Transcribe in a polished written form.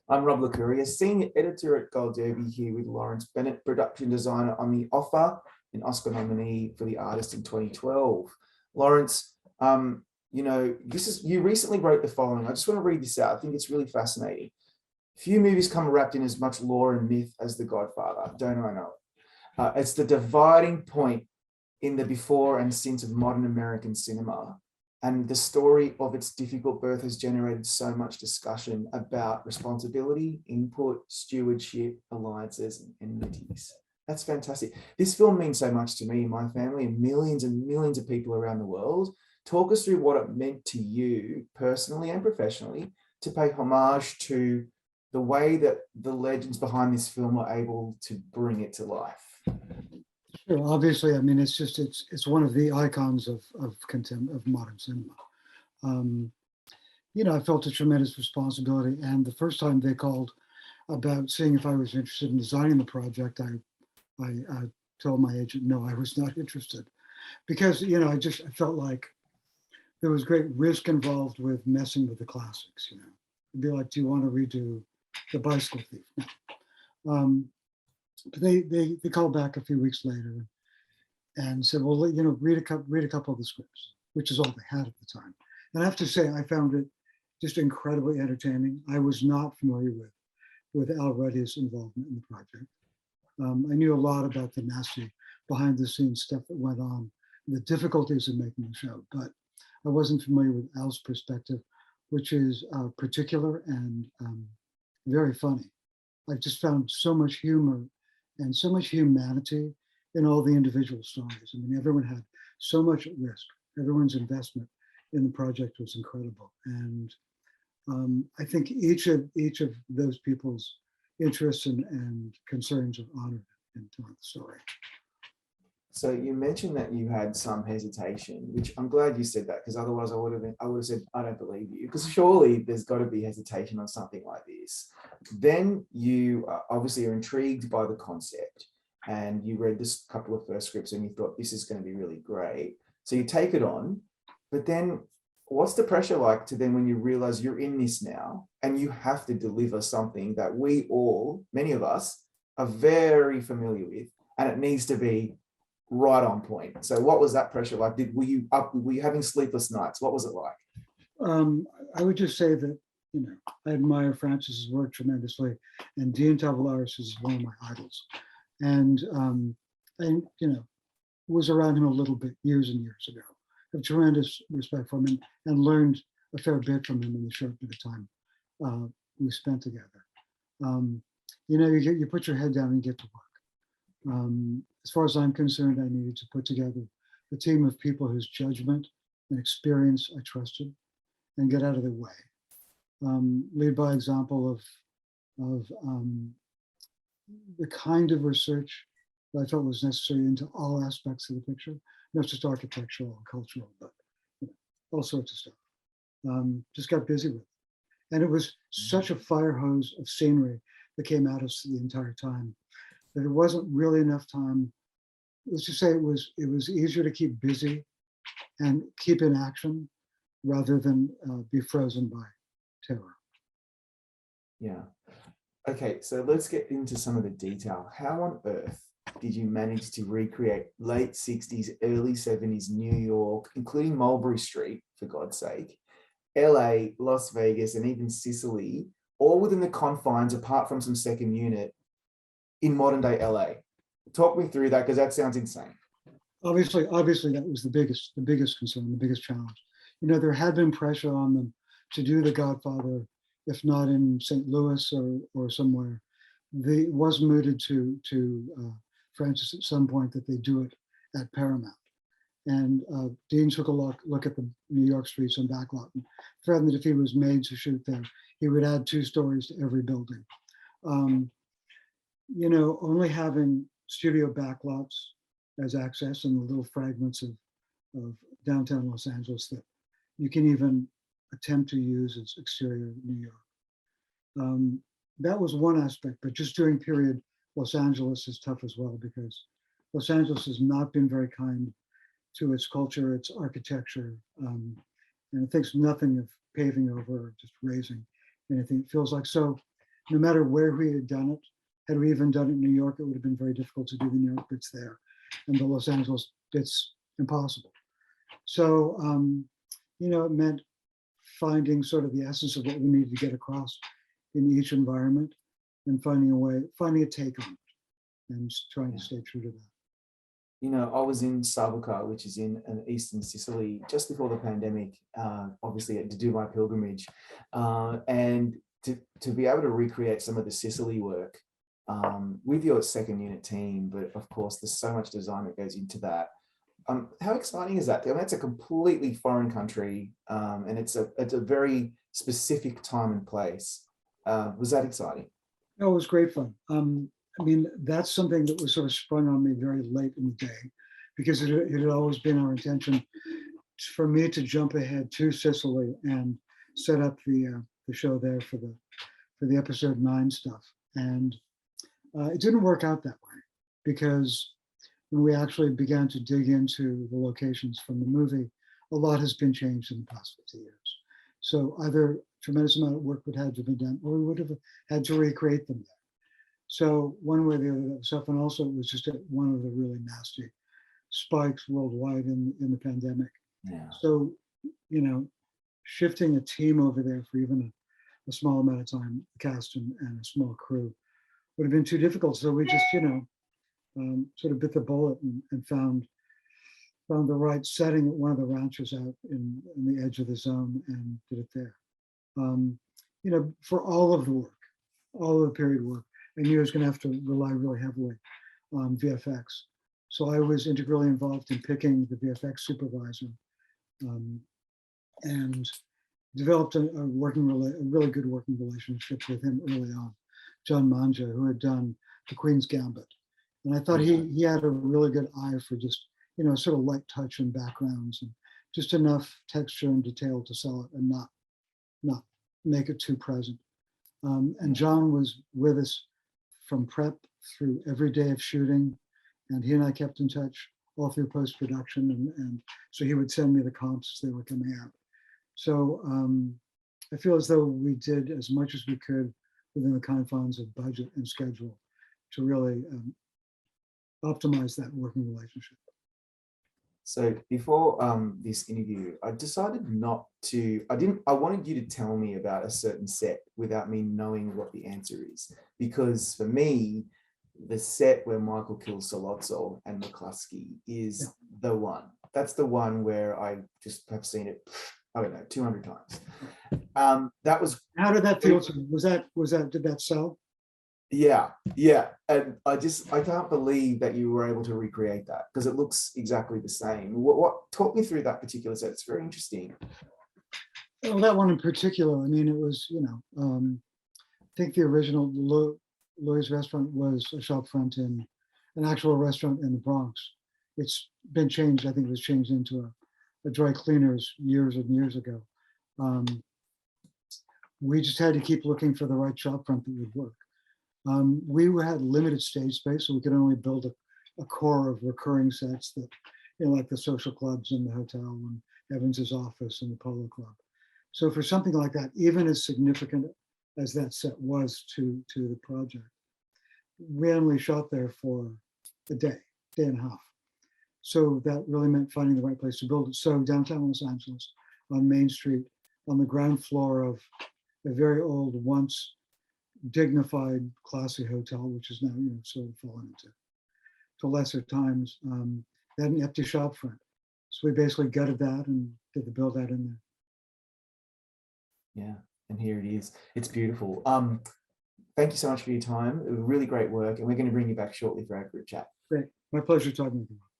I'm Rob Licuria, Senior Editor at Gold Derby, here with Laurence Bennett, Production Designer on The Offer, an Oscar nominee for The Artist in 2012. Laurence, you recently wrote the following. I just want to read this out. I think it's really fascinating. Few movies come wrapped in as much lore and myth as The Godfather. Don't I know it? It's the dividing point in the before and since of modern American cinema. And the story of its difficult birth has generated so much discussion about responsibility, input, stewardship, alliances, and enmities. That's fantastic. This film means so much to me and my family and millions of people around the world. Talk us through what it meant to you personally and professionally to pay homage to the way that the legends behind this film were able to bring it to life. Sure. Obviously, I mean, it's one of the icons of modern cinema. I felt a tremendous responsibility, and the first time they called about seeing if I was interested in designing the project, I told my agent no, I was not interested, because I felt like there was great risk involved with messing with the classics. It'd be like, do you want to redo The Bicycle Thief? No. But they called back a few weeks later and said, well, read a couple of the scripts, which is all they had at the time. And I have to say, I found it just incredibly entertaining. I was not familiar with Al Ruddy's involvement in the project. I knew a lot about the nasty behind the scenes stuff that went on, the difficulties of making the show, but I wasn't familiar with Al's perspective, which is particular and very funny. I've just found so much humor and so much humanity in all the individual stories. I mean, everyone had so much at risk. Everyone's investment in the project was incredible. And I think each of those people's interests and concerns are honored in telling the story. So you mentioned that you had some hesitation, which I'm glad you said that, because otherwise I would have said, I don't believe you, because surely there's got to be hesitation on something like this. Then you obviously are intrigued by the concept, and you read this couple of first scripts and you thought this is going to be really great. So you take it on, but then what's the pressure like to then when you realize you're in this now and you have to deliver something that we all, many of us, are very familiar with, and it needs to be right on point. So what was that pressure like? Were you having sleepless nights? What was it like? I would just say that, I admire Francis's work tremendously, and Dean Tavoularis is one of my idols. And I was around him a little bit years and years ago. I have tremendous respect for him and learned a fair bit from him in the short bit of time we spent together. You put your head down and get to work. As far as I'm concerned, I needed to put together a team of people whose judgment and experience I trusted and get out of their way. Lead by example of the kind of research that I felt was necessary into all aspects of the picture, not just architectural and cultural, but all sorts of stuff. Just got busy with it. And it was such a fire hose of scenery that came at us the entire time that it wasn't really enough time. Let's just say it was easier to keep busy and keep in action rather than be frozen by terror. Yeah. Okay, so let's get into some of the detail. How on earth did you manage to recreate late 60s, early 70s New York, including Mulberry Street, for God's sake, LA, Las Vegas, and even Sicily, all within the confines, apart from some second unit, in modern day LA? Talk me through that, because that sounds insane. Obviously, that was the biggest concern, the biggest challenge. There had been pressure on them to do The Godfather, if not in St. Louis or somewhere. It was mooted to Francis at some point that they do it at Paramount. And Dean took a look at the New York streets and backlot and threatened that if he was made to shoot there, he would add 2 stories to every building. Only having studio backlots as access and the little fragments of downtown Los Angeles that you can even attempt to use as exterior New York. That was one aspect, but just during period, Los Angeles is tough as well, because Los Angeles has not been very kind to its culture, its architecture, and it thinks nothing of paving over or just raising anything. It feels like so. no matter where we had done it, had we even done it in New York, it would have been very difficult to do the New York bits there, and the Los Angeles bits impossible. So, it meant finding sort of the essence of what we needed to get across in each environment, and finding a take on it, and trying to stay true to that. I was in Savuka, which is in eastern Sicily, just before the pandemic, obviously to do my pilgrimage, and to be able to recreate some of the Sicily work with your second unit team. But of course, there's so much design that goes into that. How exciting is that? I mean, it's a completely foreign country, and it's a very specific time and place. Was that exciting? No, it was great fun. I mean, that's something that was sort of sprung on me very late in the day, because it had always been our intention for me to jump ahead to Sicily and set up the show there for the episode 9 stuff. And it didn't work out that way, because when we actually began to dig into the locations from the movie, a lot has been changed in the past 50 years. So either a tremendous amount of work would have to be done, or we would have had to recreate them there. So one way or the other, that was tough. And also, it was just one of the really nasty spikes worldwide in the pandemic. Yeah. So, shifting a team over there for even a small amount of time, cast and a small crew, would have been too difficult. So we just, sort of bit the bullet and found the right setting at one of the ranches out in the edge of the zone, and did it there. For all of the work, all of the period work, I knew I was going to have to rely really heavily on VFX. So I was integrally involved in picking the VFX supervisor, and developed a really good working relationship with him early on, John Manja, who had done The Queen's Gambit. And I thought he had a really good eye for just, sort of light touch and backgrounds, and just enough texture and detail to sell it, and not make it too present. And John was with us from prep through every day of shooting, and he and I kept in touch all through post-production, and so he would send me the comps as they were coming out. So I feel as though we did as much as we could within the confines of budget and schedule to really optimize that working relationship. So before this interview, I decided not to, I wanted you to tell me about a certain set without me knowing what the answer is. Because for me, the set where Michael kills Solozzo and McCluskey is the one. That's the one where I just have seen it, I don't know, 200 times. That was. How did that feel? Did that sell? Yeah. And I can't believe that you were able to recreate that, because it looks exactly the same. What talk me through that particular set? It's very interesting. Well, that one in particular, I mean, it was, I think the original Louis restaurant was a shop front in an actual restaurant in the Bronx. It's been changed. I think it was changed into a dry cleaners years and years ago. We just had to keep looking for the right shop front that would work. We had limited stage space, so we could only build a core of recurring sets that, like the social clubs and the hotel and Evans's office and the polo club. So for something like that, even as significant as that set was to the project, we only shot there for a day and a half. So that really meant finding the right place to build it. So downtown Los Angeles, on Main Street, on the ground floor of a very old, once dignified, classy hotel, which is now sort of fallen into lesser times. They had an empty shop front, so we basically gutted that and did the build out in there. Yeah, and here it is. It's beautiful. Thank you so much for your time. It was really great work, and we're going to bring you back shortly for our group chat. Great, my pleasure talking with you.